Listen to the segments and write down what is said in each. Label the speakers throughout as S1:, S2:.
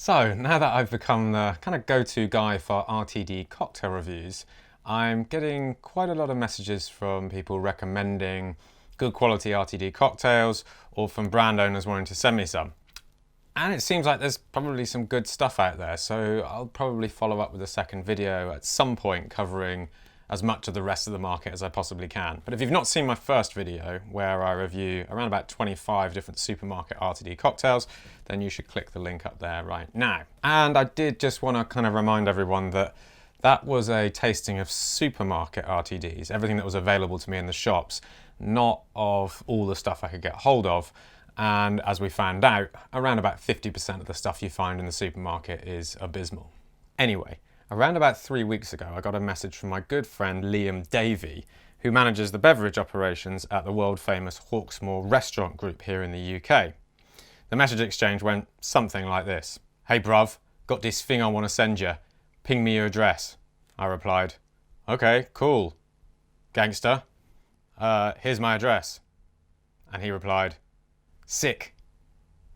S1: So now that I've become the kind of go-to guy for RTD cocktail reviews, I'm getting quite a lot of messages from people recommending good quality RTD cocktails or from brand owners wanting to send me some. And it seems like there's probably some good stuff out there, so I'll probably follow up with a second video at some point covering as much of the rest of the market as I possibly can. But if you've not seen my first video, where I review around about 25 different supermarket RTD cocktails, then you should click the link up there right now. And I did just want to kind of remind everyone that that was a tasting of supermarket RTDs, everything that was available to me in the shops, not of all the stuff I could get hold of. And as we found out, around about 50% of the stuff you find in the supermarket is abysmal. Anyway, around about 3 weeks ago, I got a message from my good friend Liam Davey, who manages the beverage operations at the world famous Hawksmoor restaurant group here in the UK. The message exchange went something like this. "Hey bruv, got this thing I want to send you. Ping me your address." I replied, "Okay, cool. Gangster. Here's my address." And he replied, "Sick,"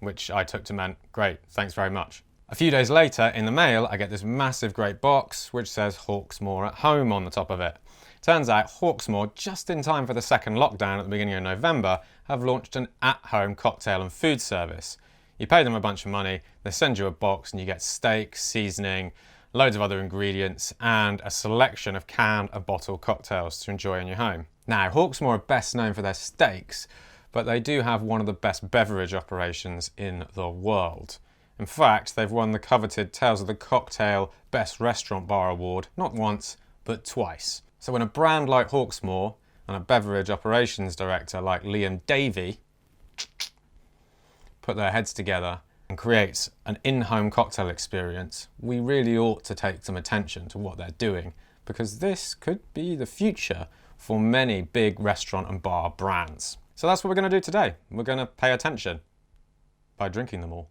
S1: which I took to mean, "Great, thanks very much." A few days later, in the mail, I get this massive great box which says Hawksmoor at home on the top of it. Turns out Hawksmoor, just in time for the second lockdown at the beginning of November, have launched an at-home cocktail and food service. You pay them a bunch of money, they send you a box and you get steak, seasoning, loads of other ingredients and a selection of canned and bottled cocktails to enjoy in your home. Now, Hawksmoor are best known for their steaks, but they do have one of the best beverage operations in the world. In fact, they've won the coveted Tales of the Cocktail Best Restaurant Bar Award, not once, but twice. So when a brand like Hawksmoor and a beverage operations director like Liam Davey put their heads together and creates an in-home cocktail experience, we really ought to take some attention to what they're doing, because this could be the future for many big restaurant and bar brands. So that's what we're going to do today. We're going to pay attention by drinking them all.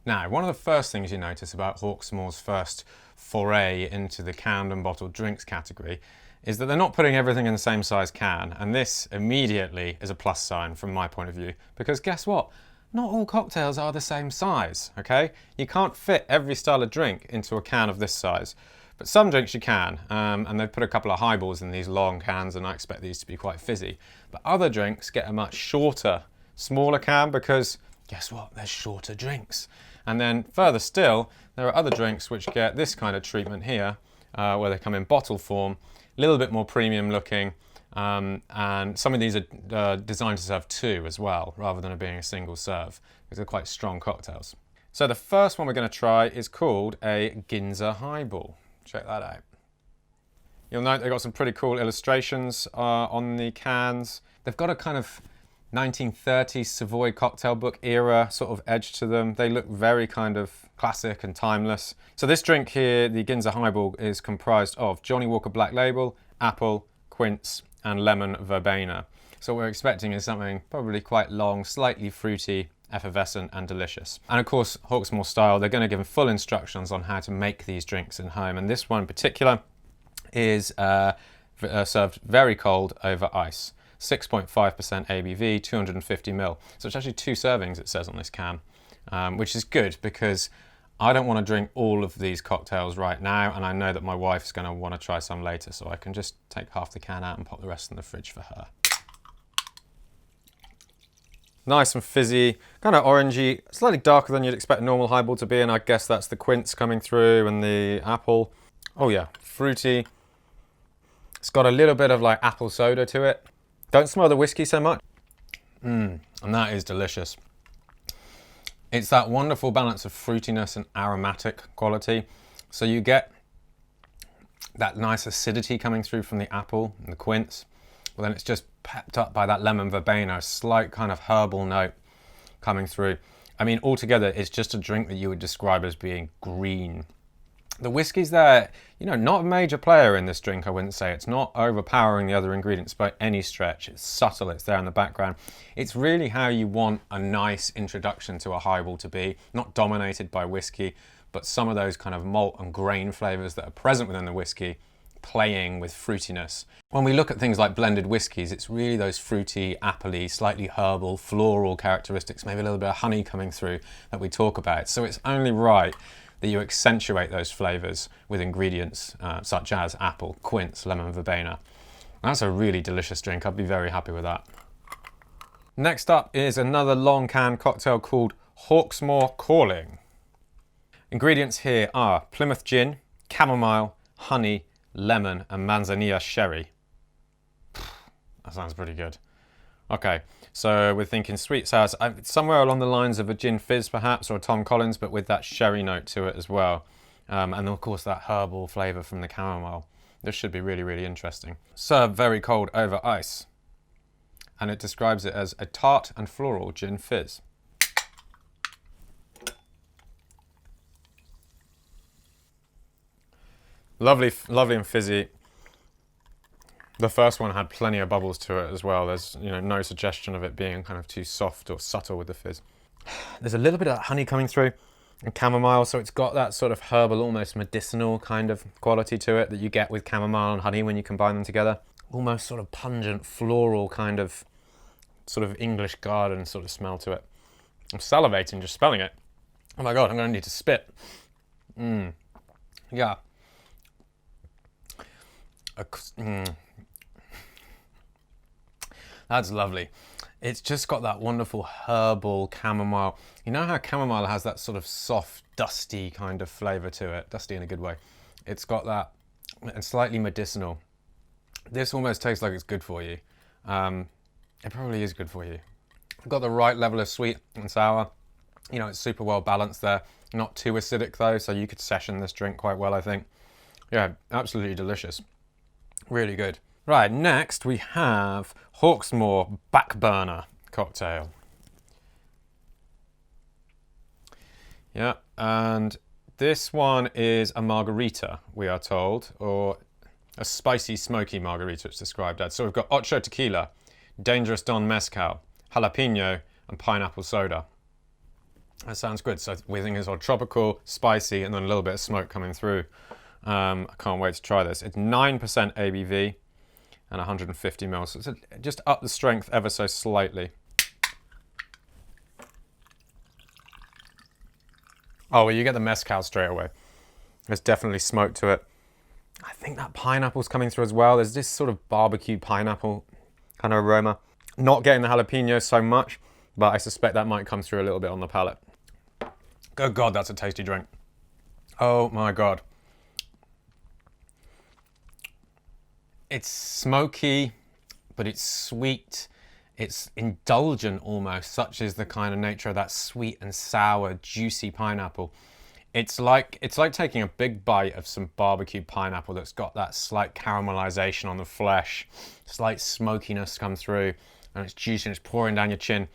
S1: Now, one of the first things you notice about Hawksmoor's first foray into the canned and bottled drinks category is that they're not putting everything in the same size can, and this immediately is a plus sign from my point of view, because guess what? Not all cocktails are the same size, okay? You can't fit every style of drink into a can of this size, but some drinks you can, and they've put a couple of highballs in these long cans, and I expect these to be quite fizzy. But other drinks get a much shorter, smaller can because guess what? There's shorter drinks. And then further still, there are other drinks which get this kind of treatment here, where they come in bottle form, a little bit more premium looking, and some of these are designed to serve two as well, rather than it being a single serve, because they're quite strong cocktails. So the first one we're going to try is called a Ginza Highball. Check that out. You'll note they've got some pretty cool illustrations on the cans. They've got a kind of 1930s Savoy cocktail book era sort of edge to them. They look very kind of classic and timeless. So this drink here, the Ginza Highball, is comprised of Johnnie Walker Black Label, apple, quince and lemon verbena. So what we're expecting is something probably quite long, slightly fruity, effervescent and delicious. And of course, Hawksmoor style, they're going to give full instructions on how to make these drinks in home. And this one in particular is served very cold over ice. 6.5% ABV, 250 ml. So it's actually 2 servings, it says on this can, which is good because I don't want to drink all of these cocktails right now, and I know that my wife's going to want to try some later, so I can just take half the can out and pop the rest in the fridge for her. Nice and fizzy, kind of orangey, slightly darker than you'd expect a normal highball to be, and I guess that's the quince coming through and the apple. Oh yeah, fruity. It's got a little bit of like apple soda to it. Don't smell the whiskey so much. And that is delicious. It's that wonderful balance of fruitiness and aromatic quality. So you get that nice acidity coming through from the apple and the quince. But then it's just pepped up by that lemon verbena, a slight kind of herbal note coming through. I mean, altogether, it's just a drink that you would describe as being green. The whiskey's there, you know, not a major player in this drink, I wouldn't say. It's not overpowering the other ingredients by any stretch. It's subtle, it's there in the background. It's really how you want a nice introduction to a highball to be, not dominated by whiskey, but some of those kind of malt and grain flavours that are present within the whiskey playing with fruitiness. When we look at things like blended whiskies, it's really those fruity, appley, slightly herbal, floral characteristics, maybe a little bit of honey coming through that we talk about. So it's only right that you accentuate those flavours with ingredients such as apple, quince, lemon verbena. That's a really delicious drink. I'd be very happy with that. Next up is another long can cocktail called Hawksmoor Calling. Ingredients here are Plymouth gin, chamomile, honey, lemon and Maznzanilla sherry. That sounds pretty good. Okay, so we're thinking sweet sour, somewhere along the lines of a gin fizz perhaps, or a Tom Collins, but with that sherry note to it as well. And of course that herbal flavour from the chamomile. This should be really, really interesting. Served very cold over ice. And it describes it as a tart and floral gin fizz. Lovely, lovely and fizzy. The first one had plenty of bubbles to it as well. There's no suggestion of it being kind of too soft or subtle with the fizz. There's a little bit of honey coming through and chamomile, so it's got that sort of herbal, almost medicinal kind of quality to it that you get with chamomile and honey when you combine them together. Almost sort of pungent, floral kind of sort of English garden sort of smell to it. I'm salivating just spelling it. Oh my God, I'm going to need to spit. Yeah. That's lovely. It's just got that wonderful herbal chamomile. You know how chamomile has that sort of soft, dusty kind of flavour to it? Dusty in a good way. It's got that, and slightly medicinal. This almost tastes like it's good for you. It probably is good for you. Got the right level of sweet and sour. It's super well balanced there. Not too acidic though, so you could session this drink quite well, I think. Yeah, absolutely delicious. Really good. Right, next we have Hawksmoor Backburner cocktail. Yeah, and this one is a margarita, we are told, or a spicy, smoky margarita it's described as. So we've got Ocho Tequila, Dangerous Don Mezcal, Jalapeno, and Pineapple Soda. That sounds good. So we're thinking sort of tropical, spicy, and then a little bit of smoke coming through. I can't wait to try this. It's 9% ABV and 150 ml, so it's just up the strength ever so slightly. Oh, well, you get the mezcal straight away. There's definitely smoke to it. I think that pineapple's coming through as well. There's this sort of barbecue pineapple kind of aroma. Not getting the jalapeno so much, but I suspect that might come through a little bit on the palate. Good God, that's a tasty drink. Oh my God. It's smoky, but it's sweet. It's indulgent almost, such is the kind of nature of that sweet and sour, juicy pineapple. It's like taking a big bite of some barbecued pineapple that's got that slight caramelization on the flesh, slight smokiness come through, and it's juicy and it's pouring down your chin.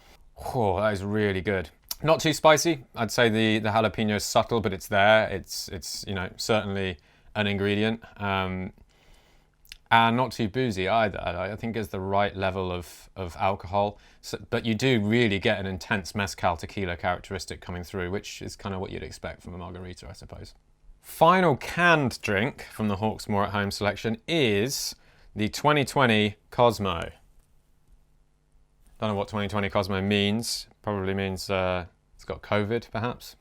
S1: Oh, that is really good. Not too spicy. I'd say the jalapeno is subtle, but it's there. It's certainly an ingredient. And not too boozy either. I think it's the right level of alcohol. So, but you do really get an intense mezcal tequila characteristic coming through, which is kind of what you'd expect from a margarita, I suppose. Final canned drink from the Hawksmoor at Home selection is the 2020 Cosmo. Don't know what 2020 Cosmo means. Probably means it's got COVID, perhaps.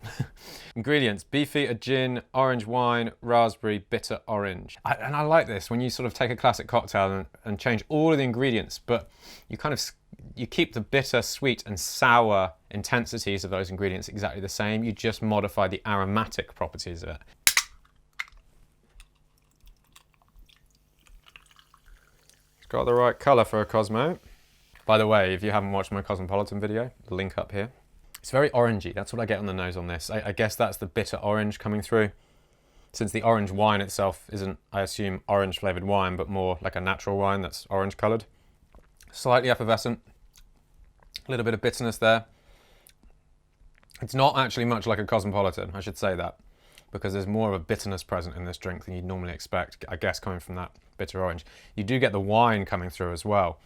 S1: Ingredients: Beefeater gin, orange wine, raspberry, bitter orange. And I like this, when you sort of take a classic cocktail and change all of the ingredients, but you keep the bitter, sweet and sour intensities of those ingredients exactly the same. You just modify the aromatic properties of it. It's got the right colour for a Cosmo. By the way, if you haven't watched my Cosmopolitan video, the link up here. It's very orangey. That's what I get on the nose on this. I guess that's the bitter orange coming through. Since the orange wine itself isn't, I assume, orange flavoured wine, but more like a natural wine that's orange coloured. Slightly effervescent. A little bit of bitterness there. It's not actually much like a Cosmopolitan, I should say that, because there's more of a bitterness present in this drink than you'd normally expect, I guess, coming from that bitter orange. You do get the wine coming through as well.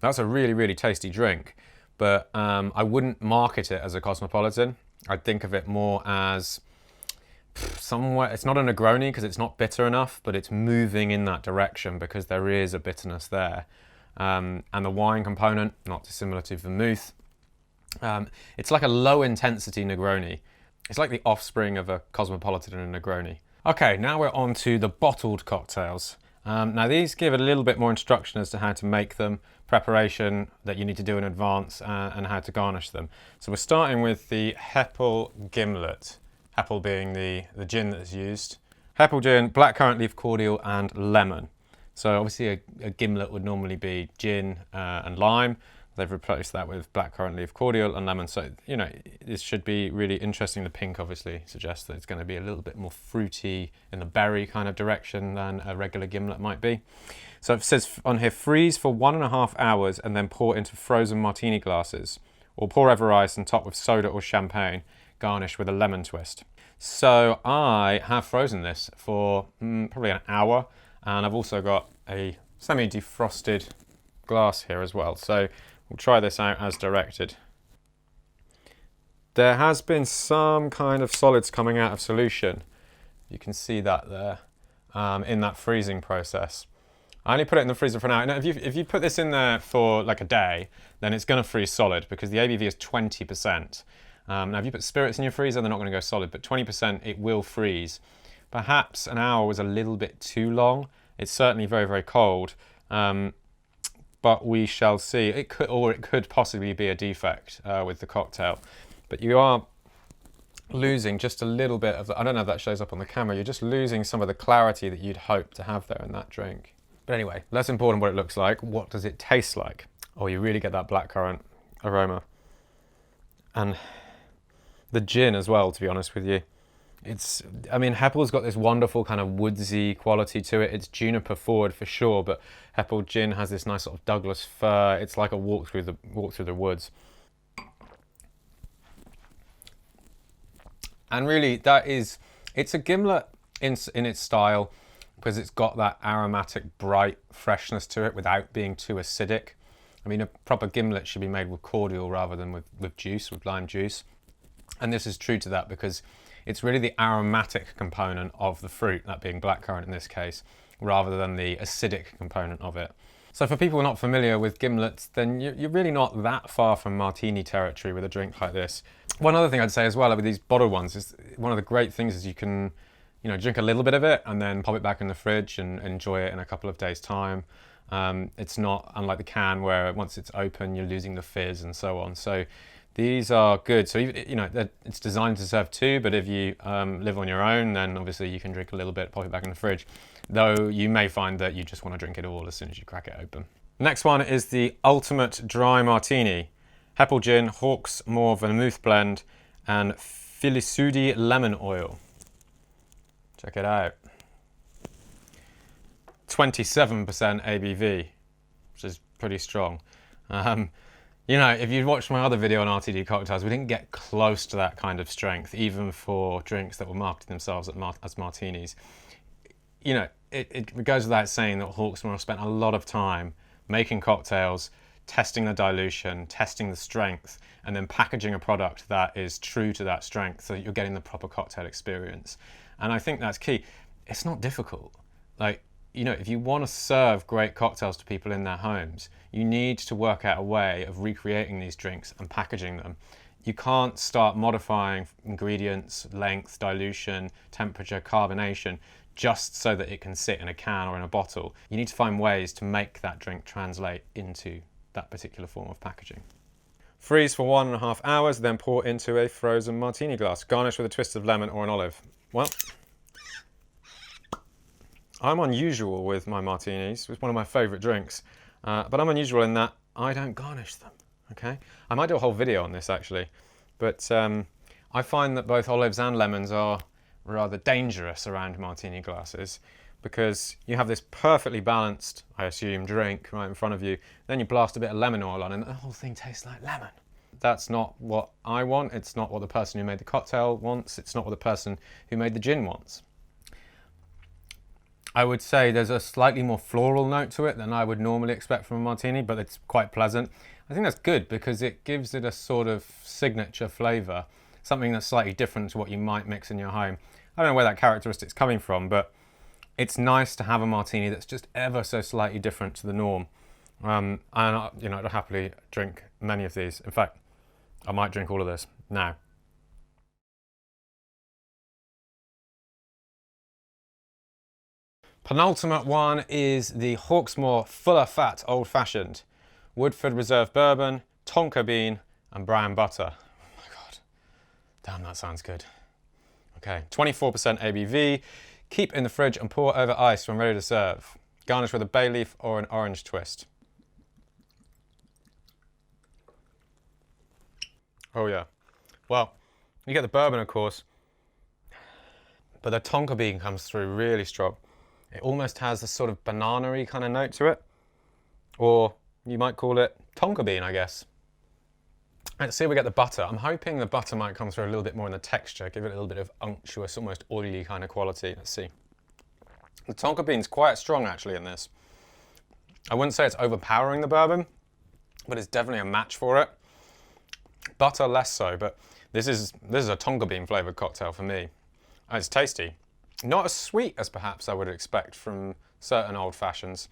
S1: That's a really, really tasty drink. But I wouldn't market it as a Cosmopolitan. I'd think of it more as somewhere, it's not a Negroni because it's not bitter enough, but it's moving in that direction because there is a bitterness there. And the wine component, not dissimilar to Vermouth. It's like a low intensity Negroni. It's like the offspring of a Cosmopolitan and a Negroni. Okay, now we're on to the bottled cocktails. Now these give a little bit more instruction as to how to make them, preparation that you need to do in advance, and how to garnish them. So we're starting with the Hepple Gimlet. Hepple being the gin that's used. Hepple gin, blackcurrant leaf cordial and lemon. So obviously a gimlet would normally be gin and lime. They've replaced that with blackcurrant leaf cordial and lemon. So, you know, this should be really interesting. The pink obviously suggests that it's going to be a little bit more fruity in the berry kind of direction than a regular gimlet might be. So it says on here, freeze for 1.5 hours and then pour into frozen martini glasses, or pour over ice and top with soda or champagne, garnish with a lemon twist. So I have frozen this for probably an hour, and I've also got a semi-defrosted glass here as well. So we'll try this out as directed. There has been some kind of solids coming out of solution. You can see that there in that freezing process. I only put it in the freezer for an hour. Now, if you put this in there for like a day, then it's going to freeze solid because the ABV is 20%. Now, if you put spirits in your freezer, they're not going to go solid, but 20% it will freeze. Perhaps an hour was a little bit too long. It's certainly very, very cold. But we shall see. It could possibly be a defect with the cocktail. But you are losing just a little bit of the, I don't know if that shows up on the camera, you're just losing some of the clarity that you'd hope to have there in that drink. But anyway, less important what it looks like, what does it taste like? Oh, you really get that blackcurrant aroma. And the gin as well, to be honest with you. I mean, Hepple's got this wonderful kind of woodsy quality to it. It's juniper forward for sure, but Hepple gin has this nice sort of Douglas fir. It's like a walk through the woods. And really, it's a gimlet in its style because it's got that aromatic, bright freshness to it without being too acidic. I mean, a proper gimlet should be made with cordial rather than with juice, with lime juice. And this is true to that because it's really the aromatic component of the fruit, that being blackcurrant in this case, rather than the acidic component of it. So for people not familiar with gimlets, then you're really not that far from martini territory with a drink like this. One other thing I'd say as well with these bottled ones is one of the great things is you can, you know, drink a little bit of it and then pop it back in the fridge and enjoy it in a couple of days' time. It's not unlike the can where once it's open, you're losing the fizz and so on. So these are good. So, you know, it's designed to serve two, but if you live on your own, then obviously you can drink a little bit, pop it back in the fridge. Though you may find that you just want to drink it all as soon as you crack it open. Next one is the ultimate dry martini. Hepple gin, Hawksmoor vermouth blend, and Filicudi lemon oil. Check it out. 27% ABV, which is pretty strong. You know, if you'd watched my other video on RTD cocktails, we didn't get close to that kind of strength, even for drinks that were marketing themselves as martinis. You know, it goes without saying that Hawksmoor spent a lot of time making cocktails, testing the dilution, testing the strength, and then packaging a product that is true to that strength so that you're getting the proper cocktail experience. And I think that's key. It's not difficult. Like, you know, if you want to serve great cocktails to people in their homes, you need to work out a way of recreating these drinks and packaging them. You can't start modifying ingredients, length, dilution, temperature, carbonation, just so that it can sit in a can or in a bottle. You need to find ways to make that drink translate into that particular form of packaging. Freeze for 1.5 hours, then pour into a frozen martini glass. Garnish with a twist of lemon or an olive. Well, I'm unusual with my martinis. It's one of my favourite drinks, but I'm unusual in that I don't garnish them, okay? I might do a whole video on this actually, but I find that both olives and lemons are rather dangerous around martini glasses because you have this perfectly balanced, I assume, drink right in front of you, then you blast a bit of lemon oil on and the whole thing tastes like lemon. That's not what I want, it's not what the person who made the cocktail wants, it's not what the person who made the gin wants. I would say there's a slightly more floral note to it than I would normally expect from a martini, but it's quite pleasant. I think that's good because it gives it a sort of signature flavour. something that's slightly different to what you might mix in your home. I don't know where that characteristic's coming from, but it's nice to have a martini that's just ever so slightly different to the norm. And you know, I'd happily drink many of these. In fact, I might drink all of this now. Penultimate one is the Hawksmoor Fuller Fat Old Fashioned. Woodford Reserve Bourbon, Tonka bean, and brown butter. Oh my god. Damn, that sounds good. Okay, 24% ABV. Keep in the fridge and pour over ice when ready to serve. Garnish with a bay leaf or an orange twist. Oh yeah. Well, you get the bourbon, of course, but the Tonka bean comes through really strong. It almost has a sort of banana-y kind of note to it. Or you might call it Tonka bean, I guess. Let's see if we get the butter. I'm hoping the butter might come through a little bit more in the texture, give it a little bit of unctuous, almost oily kind of quality. Let's see. The Tonka bean's quite strong actually in this. I wouldn't say it's overpowering the bourbon, but it's definitely a match for it. Butter less so, but this is a Tonka bean flavoured cocktail for me. And it's tasty. Not as sweet as perhaps I would expect from certain old fashions,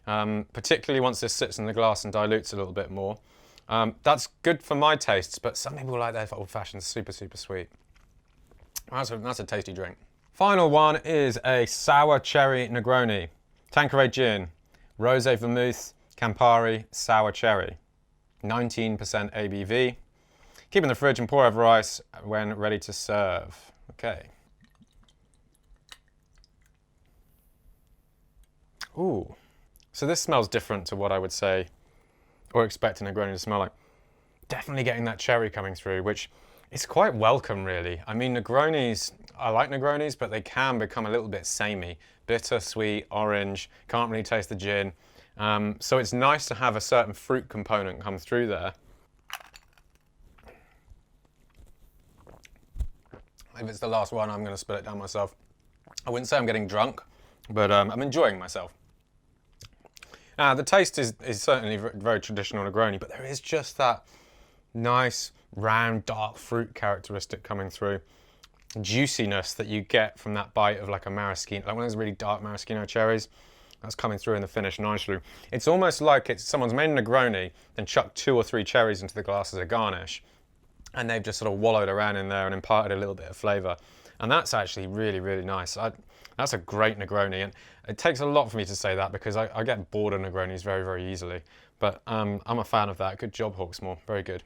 S1: particularly once this sits in the glass and dilutes a little bit more. That's good for my tastes, but some people like their old fashions super, super sweet. That's a tasty drink. Final one is a sour cherry Negroni. Tanqueray gin, rosé vermouth, Campari, sour cherry. 19% ABV. Keep in the fridge and pour over ice when ready to serve. Okay. Ooh, so this smells different to what I would say or expect a Negroni to smell like. Definitely getting that cherry coming through, which is quite welcome really. I mean, Negronis, I like Negronis, but they can become a little bit samey. Bitter, sweet, orange, can't really taste the gin. So it's nice to have a certain fruit component come through there. If it's the last one, I'm going to spit it down myself. I wouldn't say I'm getting drunk, but I'm enjoying myself. The taste is certainly very traditional Negroni, but there is just that nice, round, dark fruit characteristic coming through. Juiciness that you get from that bite of like a maraschino, like one of those really dark maraschino cherries. That's coming through in the finish nicely. It's almost like someone's made a Negroni, then chucked 2 or 3 cherries into the glass as a garnish, and they've just sort of wallowed around in there and imparted a little bit of flavour. And that's actually really, really nice. That's a great Negroni, and it takes a lot for me to say that because I get bored of Negronis very, very easily. But I'm a fan of that. Good job, Hawksmoor. Very good.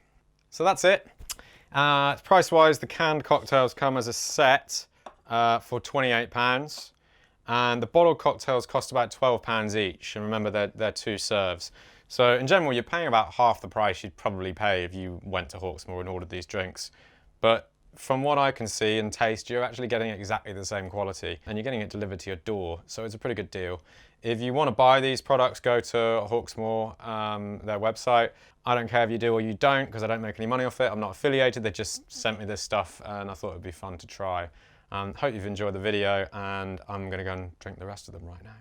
S1: So that's it. Price-wise, the canned cocktails come as a set for £28, and the bottled cocktails cost about £12 each. And remember, they're 2 serves. So in general, you're paying about half the price you'd probably pay if you went to Hawksmoor and ordered these drinks. But from what I can see and taste, you're actually getting exactly the same quality and you're getting it delivered to your door, so it's a pretty good deal. If you want to buy these products, go to Hawksmoor, their website. I don't care if you do or you don't, because I don't make any money off it. I'm not affiliated, they just sent me this stuff and I thought it would be fun to try. Hope you've enjoyed the video, and I'm going to go and drink the rest of them right now.